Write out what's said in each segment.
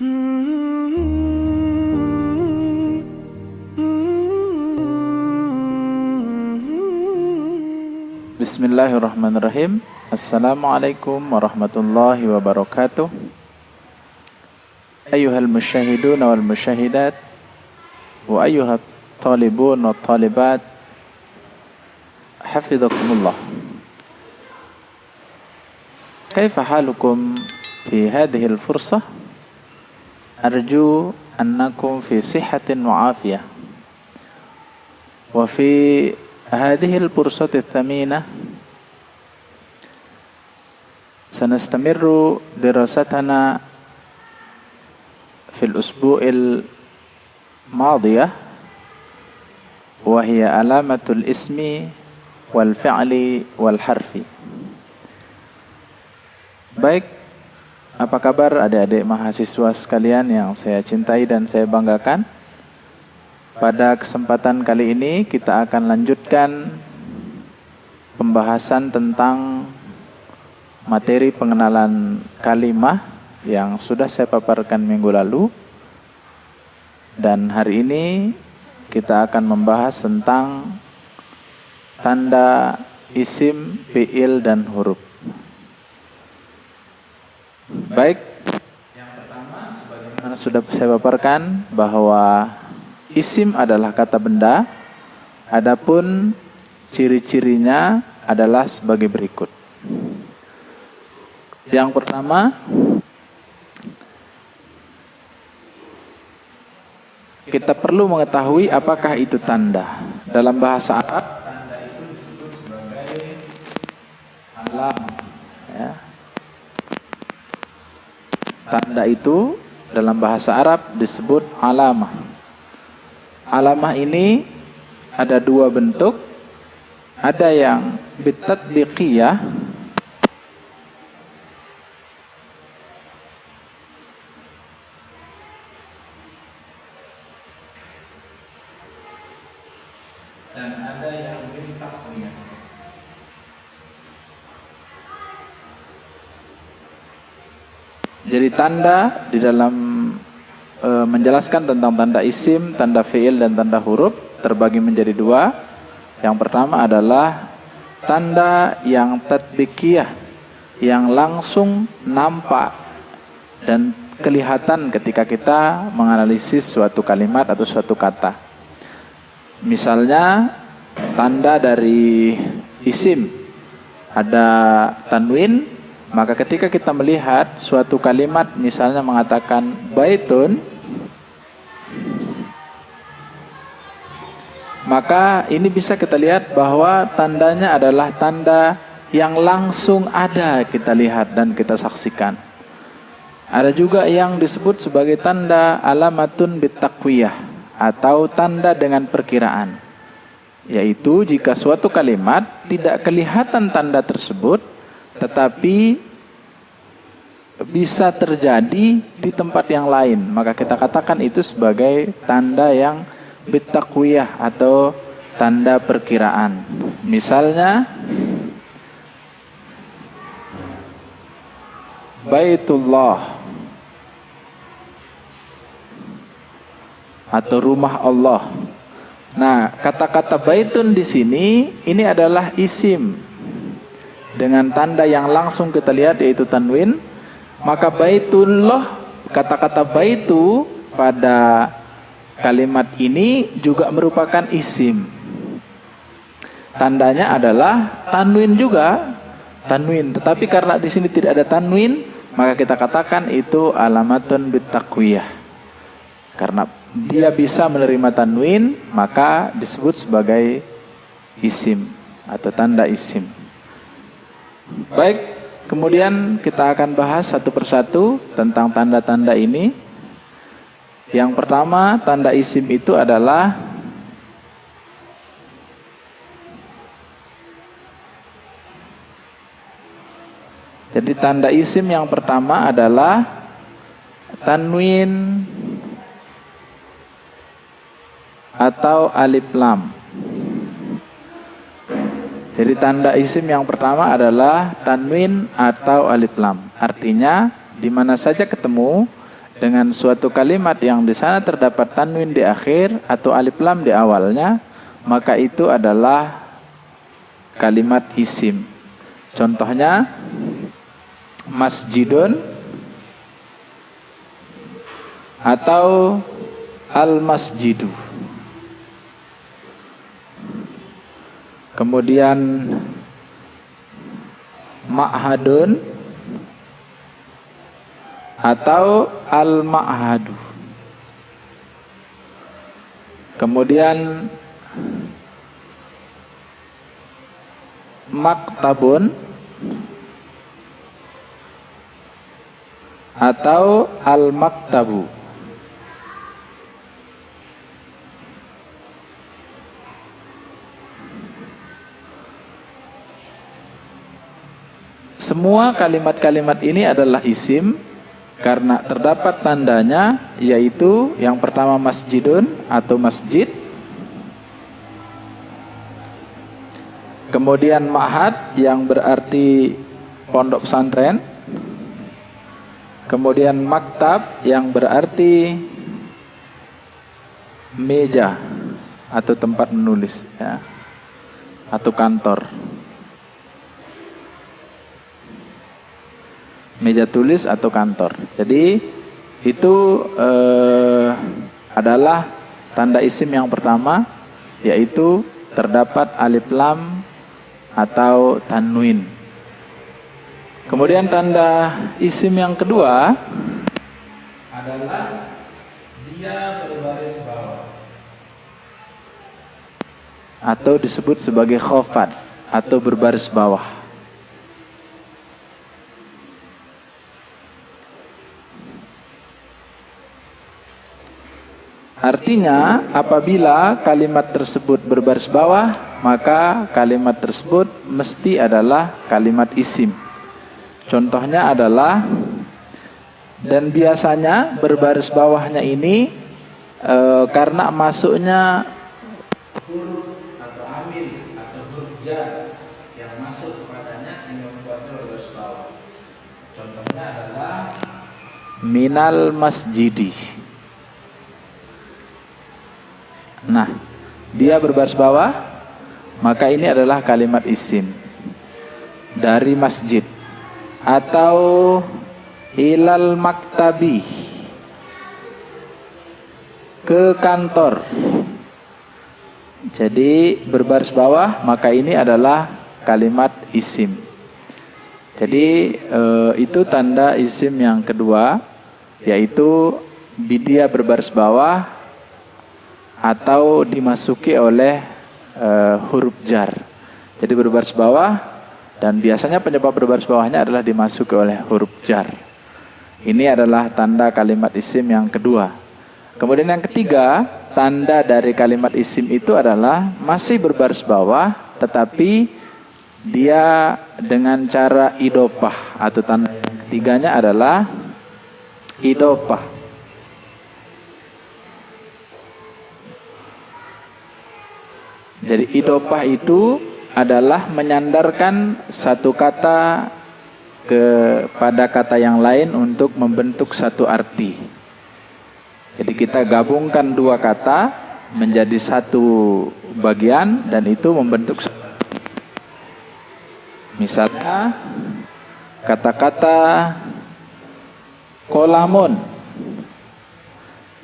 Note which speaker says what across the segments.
Speaker 1: Bismillahirrahmanirrahim. Assalamualaikum warahmatullahi wabarakatuh. Ayyuhal musyahidun wal musyahidat wa ayyuhat talibun wa talibat, hafizakumullah. Kaifa halukum fi hadhihi al-fursah? Arju annakum fi sihhatin wa afiyah. Wa fi هذه الفرصة الثمينة سنستمر دراستنا في الأسبوع الماضية، وهي علامة الاسم والفعل والحرف. Baik, apa kabar adik-adik mahasiswa sekalian yang saya cintai dan saya banggakan? Pada kesempatan kali ini kita akan lanjutkan pembahasan tentang materi pengenalan kalimah yang sudah saya paparkan minggu lalu. Dan hari ini kita akan membahas tentang tanda isim, fiil, dan huruf. Baik, yang pertama sebagaimana sudah saya paparkan bahwa isim adalah kata benda, adapun ciri-cirinya adalah sebagai berikut. Yang pertama, kita perlu mengetahui apakah itu tanda. Dalam bahasa Arab, tanda itu disebut sebagai alam. Ya. Tanda itu dalam bahasa Arab disebut alamah. Alamah ini ada dua bentuk, ada yang bitatbiqiyah, dan ada yang bitaqwiyah. Jadi tanda di dalam menjelaskan tentang tanda isim, tanda fiil, dan tanda huruf terbagi menjadi dua. Yang pertama adalah tanda yang tatbikiyah, yang langsung nampak dan kelihatan ketika kita menganalisis suatu kalimat atau suatu kata. Misalnya tanda dari isim ada tanwin, maka ketika kita melihat suatu kalimat misalnya mengatakan baitun, maka ini bisa kita lihat bahwa tandanya adalah tanda yang langsung ada kita lihat dan kita saksikan. Ada juga yang disebut sebagai tanda alamatun bitaqwiyah atau tanda dengan perkiraan, yaitu jika suatu kalimat tidak kelihatan tanda tersebut tetapi bisa terjadi di tempat yang lain, maka kita katakan itu sebagai tanda yang bitaqwiyah atau tanda perkiraan. Misalnya Baitullah atau rumah Allah. Nah, kata-kata baitun di sini ini adalah isim dengan tanda yang langsung kita lihat yaitu tanwin. Maka baitullah, kata-kata baitu pada kalimat ini juga merupakan isim. Tandanya adalah tanwin juga, tanwin. Tetapi karena di sini tidak ada tanwin, maka kita katakan itu alamatun bitaqwiyah. Karena dia bisa menerima tanwin, maka disebut sebagai isim atau tanda isim. Baik, kemudian kita akan bahas satu persatu tentang tanda-tanda ini. Yang pertama, tanda isim itu adalah jadi tanda isim yang pertama adalah tanwin atau alif lam. Jadi tanda isim yang pertama adalah tanwin atau alif lam. Artinya di mana saja ketemu dengan suatu kalimat yang di sana terdapat tanwin di akhir atau alif lam di awalnya, maka itu adalah kalimat isim. Contohnya masjidun atau al-masjidu. Kemudian ma'hadun atau al-ma'hadu. Kemudian maktabun atau al-maktabu. Semua kalimat-kalimat ini adalah isim karena terdapat tandanya, yaitu yang pertama masjidun atau masjid, kemudian ma'had yang berarti pondok pesantren, kemudian maktab yang berarti meja atau tempat menulis, ya, atau kantor. Meja tulis atau kantor. Jadi itu adalah tanda isim yang pertama, yaitu terdapat alif lam atau tanwin. Kemudian tanda isim yang kedua adalah dia berbaris bawah atau disebut sebagai khafad atau berbaris bawah. Artinya apabila kalimat tersebut berbaris bawah, maka kalimat tersebut mesti adalah kalimat isim. Contohnya adalah, dan biasanya berbaris bawahnya ini karena masuknya huruf atau amil atau huruf jar yang masuk kepadanya sehingga membuatnya berbaris bawah. Contohnya adalah minal masjidi. Nah, dia berbaris bawah, maka ini adalah kalimat isim. Dari masjid atau ilal maktabi, ke kantor. Jadi berbaris bawah, maka ini adalah kalimat isim. Jadi itu tanda isim yang kedua, yaitu dia berbaris bawah atau dimasuki oleh huruf jar. Jadi berbaris bawah, dan biasanya penyebab berbaris bawahnya adalah dimasuki oleh huruf jar. Ini adalah tanda kalimat isim yang kedua. Kemudian yang ketiga, tanda dari kalimat isim itu adalah masih berbaris bawah, tetapi dia dengan cara idopah, atau tanda ketiganya adalah idopah. Jadi idopah itu adalah menyandarkan satu kata kepada kata yang lain untuk membentuk satu arti. Jadi kita gabungkan dua kata menjadi satu bagian dan itu membentuk satu arti. Misalnya kata-kata kolamun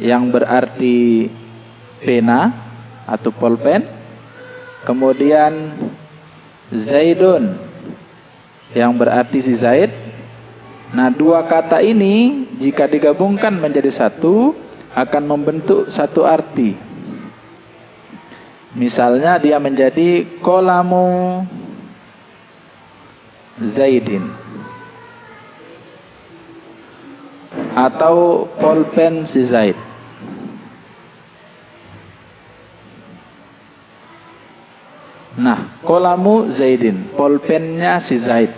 Speaker 1: yang berarti pena atau pulpen. Kemudian Zaidun yang berarti si Zaid. Nah, dua kata ini jika digabungkan menjadi satu akan membentuk satu arti. Misalnya dia menjadi kolamu Zaidin atau pulpen si Zaid. Nah, kolamu Zaidin, pulpennya si Zaid.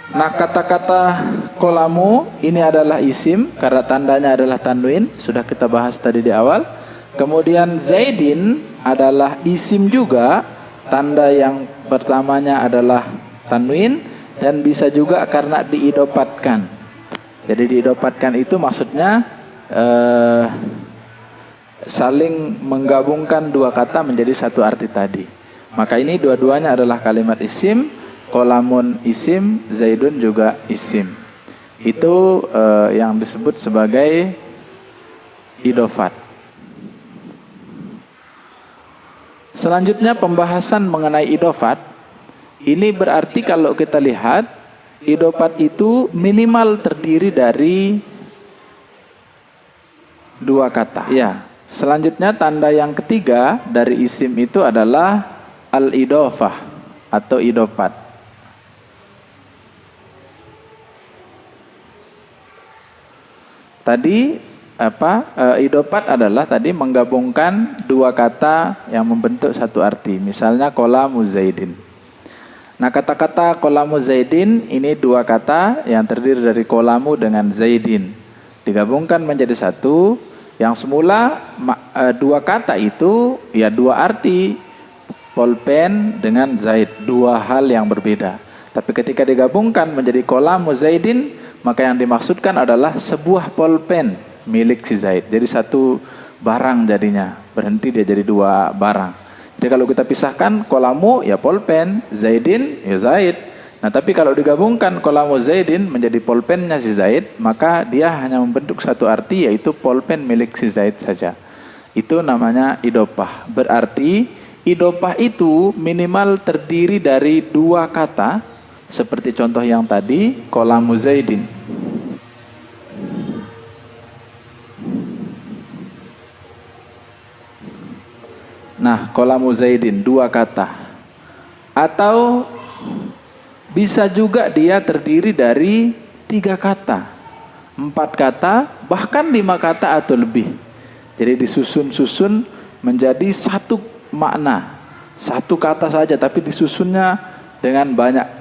Speaker 1: Nah, kata-kata kolamu ini adalah isim karena tandanya adalah tanwin, sudah kita bahas tadi di awal. Kemudian Zaidin adalah isim juga, tanda yang pertamanya adalah tanwin dan bisa juga karena diidopatkan. Jadi diidopatkan itu maksudnya saling menggabungkan dua kata menjadi satu arti tadi. Maka ini dua-duanya adalah kalimat isim, qalamun isim, zaidun juga isim. Itu yang disebut sebagai idofat. Selanjutnya pembahasan mengenai idofat. Ini berarti kalau kita lihat idofat itu minimal terdiri dari dua kata. Ya. Selanjutnya tanda yang ketiga dari isim itu adalah al-idofah atau idofat. Tadi idofat adalah tadi menggabungkan dua kata yang membentuk satu arti. Misalnya qalamu zaidin. Nah, kata-kata qalamu zaidin ini dua kata yang terdiri dari qalamu dengan zaidin. Digabungkan menjadi satu, yang semula dua kata itu ya dua arti, polpen dengan zaid, dua hal yang berbeda. Tapi ketika digabungkan menjadi qalamu zaidin, maka yang dimaksudkan adalah sebuah polpen milik si Zaid. Jadi satu barang jadinya, berhenti dia jadi dua barang. Jadi kalau kita pisahkan qalamu ya polpen, zaidin ya zaid. Nah, tapi kalau digabungkan qalamu zaidin menjadi polpennya si Zaid, maka dia hanya membentuk satu arti, yaitu polpen milik si Zaid saja. Itu namanya idopah. Berarti idopah itu minimal terdiri dari dua kata, seperti contoh yang tadi, qalamu zaidin. Nah, qalamu zaidin dua kata. Atau bisa juga dia terdiri dari tiga kata, empat kata, bahkan lima kata atau lebih. Jadi disusun-susun menjadi satu makna, satu kata saja, tapi disusunnya dengan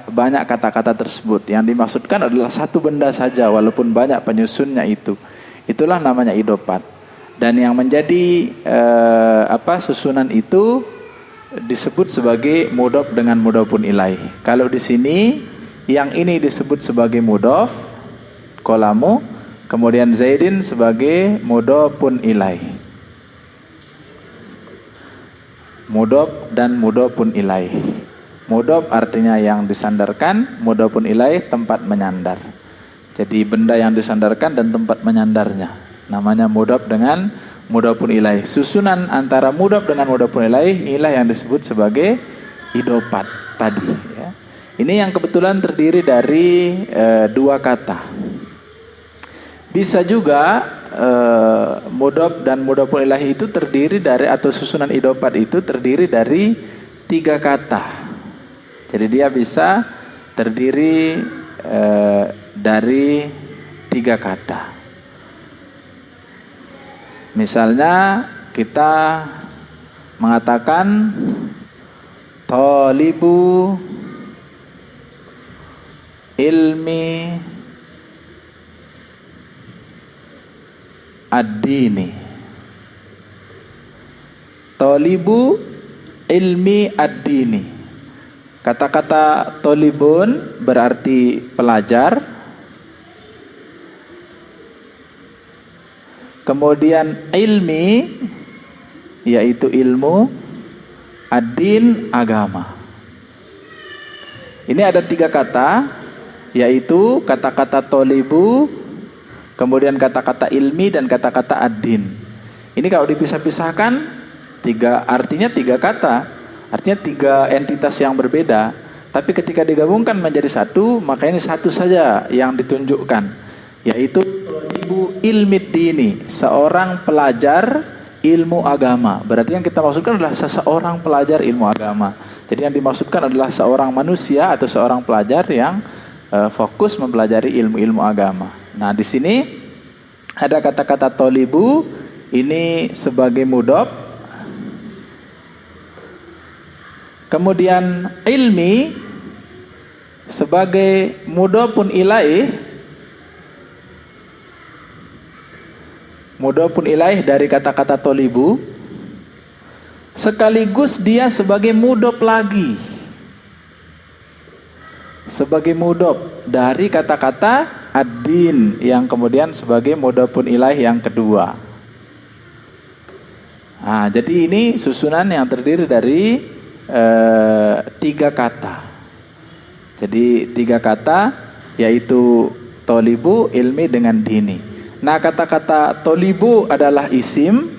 Speaker 1: banyak kata-kata tersebut. Yang dimaksudkan adalah satu benda saja, walaupun banyak penyusunnya itu. Itulah namanya idofat. Dan yang menjadi susunan itu disebut sebagai mudhof dengan mudhofun ilaih. Kalau di sini yang ini disebut sebagai mudhof, qalamu, kemudian zaidin sebagai mudhofun ilaih. Mudhof dan mudhofun ilaih. Mudhof artinya yang disandarkan, mudhofun ilaih tempat menyandar. Jadi benda yang disandarkan dan tempat menyandarnya. Namanya mudhof dengan mudhofun ilaih. Susunan antara mudhof dengan mudhofun ilaih inilah yang disebut sebagai idofat tadi, ya. Ini yang kebetulan terdiri dari dua kata. Bisa juga mudhof dan mudhofun ilaih itu terdiri dari, atau susunan idofat itu terdiri dari tiga kata. Jadi dia bisa terdiri dari tiga kata. Misalnya kita mengatakan thalibu ilmi ad-dini. Thalibu ilmi ad-dini. Kata-kata thalibun berarti pelajar. Kemudian ilmi yaitu ilmu, ad-din agama. Ini ada tiga kata, yaitu kata-kata thalibu, kemudian kata-kata ilmi dan kata-kata ad-din. Ini kalau dipisah-pisahkan artinya tiga kata, artinya tiga entitas yang berbeda. Tapi ketika digabungkan menjadi satu, maka ini satu saja yang ditunjukkan, yaitu ilmi dini, seorang pelajar ilmu agama. Berarti yang kita maksudkan adalah seseorang pelajar ilmu agama. Jadi yang dimaksudkan adalah seorang manusia atau seorang pelajar yang fokus mempelajari ilmu-ilmu agama. Nah, di sini ada kata-kata thalibu ini sebagai mudhof. Kemudian ilmi sebagai mudhofun ilaih. Mudhofun ilaih dari kata-kata thalibu, sekaligus dia sebagai mudhof lagi, sebagai mudhof dari kata-kata ad-din yang kemudian sebagai mudhafun ilaih yang kedua. Nah, jadi ini susunan yang terdiri dari 3 kata. Jadi 3 kata yaitu tolibu, ilmi dengan dini. Nah, kata-kata tolibu adalah isim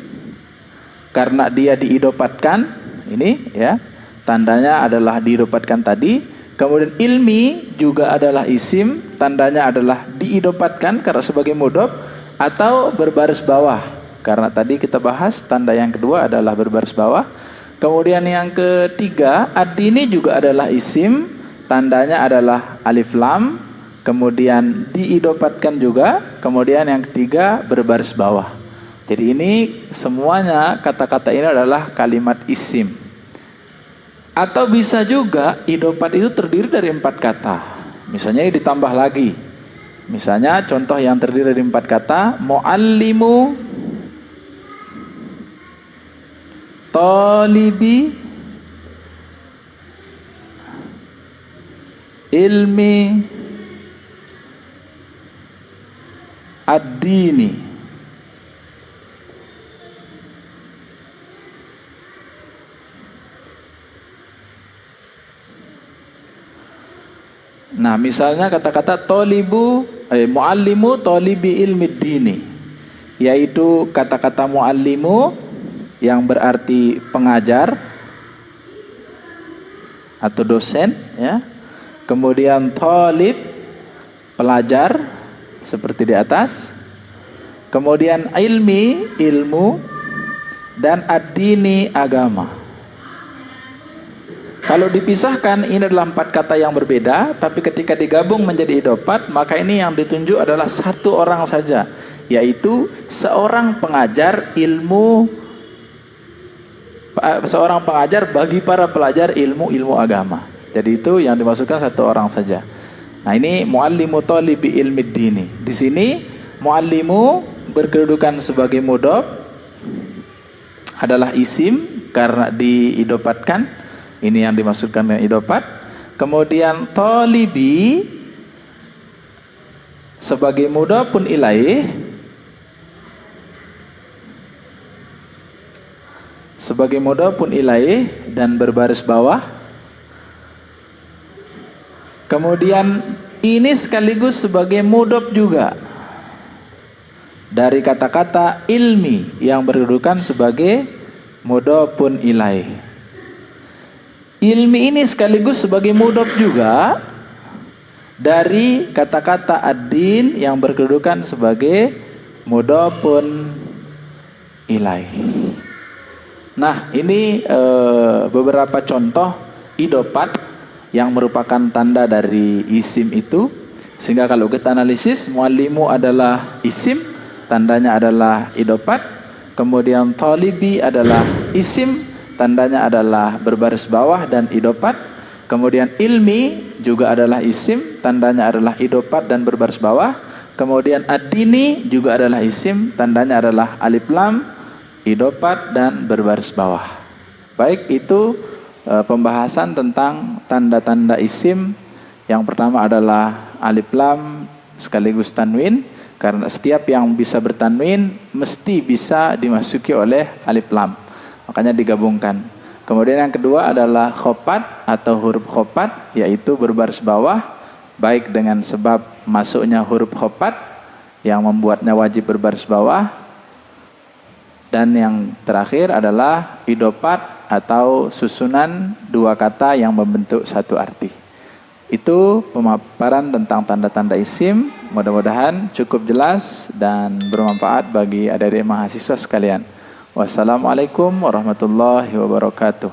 Speaker 1: karena dia diidopatkan. Ini ya, tandanya adalah diidopatkan tadi. Kemudian ilmi juga adalah isim, tandanya adalah diidopatkan karena sebagai mudhof atau berbaris bawah. Karena tadi kita bahas tanda yang kedua adalah berbaris bawah. Kemudian yang ketiga, ad-dini juga adalah isim, tandanya adalah alif lam, kemudian diidopatkan juga. Kemudian yang ketiga berbaris bawah. Jadi ini semuanya kata-kata ini adalah kalimat isim. Atau bisa juga idopat itu terdiri dari 4 kata. Misalnya ini ditambah lagi. Misalnya contoh yang terdiri dari 4 kata, muallimu, talibi, ilmi, ad-dini. Nah, misalnya kata-kata muallimu talibi ilmi dini, yaitu kata-kata muallimu yang berarti pengajar atau dosen ya. Kemudian talib, pelajar seperti di atas. Kemudian ilmi, ilmu, dan ad-dini, agama. Kalau dipisahkan ini adalah 4 kata yang berbeda, tapi ketika digabung menjadi idopat, maka ini yang ditunjuk adalah 1 orang saja, yaitu seorang pengajar ilmu, seorang pengajar bagi para pelajar ilmu agama. Jadi itu yang dimaksudkan 1 orang saja. Nah, ini muallimu talibi ilmi dini. Di sini muallimu berkedudukan sebagai mudhof, adalah isim karena diidopatkan. Ini yang dimaksudkan dengan idopat. Kemudian talibi sebagai mudhafun ilaih, sebagai mudhafun ilaih dan berbaris bawah. Kemudian ini sekaligus sebagai mudhaf juga dari kata-kata ilmi yang berkedudukan sebagai mudhafun ilaih. Ilmi ini sekaligus sebagai mudhof juga dari kata-kata ad-din yang berkedudukan sebagai mudhofun ilaih. Nah, ini beberapa contoh idopat yang merupakan tanda dari isim itu. Sehingga kalau kita analisis, muallimu adalah isim, tandanya adalah idopat. Kemudian talibi adalah isim, tandanya adalah berbaris bawah dan idopat. Kemudian ilmi juga adalah isim, tandanya adalah idopat dan berbaris bawah. Kemudian ad-dini juga adalah isim, tandanya adalah alif lam, idopat dan berbaris bawah. Baik, itu pembahasan tentang tanda-tanda isim. Yang pertama adalah alif lam sekaligus tanwin, karena setiap yang bisa bertanwin mesti bisa dimasuki oleh alif lam, makanya digabungkan. Kemudian yang kedua adalah khopat atau huruf khopat, yaitu berbaris bawah, baik dengan sebab masuknya huruf khopat yang membuatnya wajib berbaris bawah. Dan yang terakhir adalah idopat atau susunan 2 kata yang membentuk 1 arti. Itu pemaparan tentang tanda-tanda isim. Mudah-mudahan cukup jelas dan bermanfaat bagi adik-adik mahasiswa sekalian. Wassalamualaikum warahmatullahi wabarakatuh.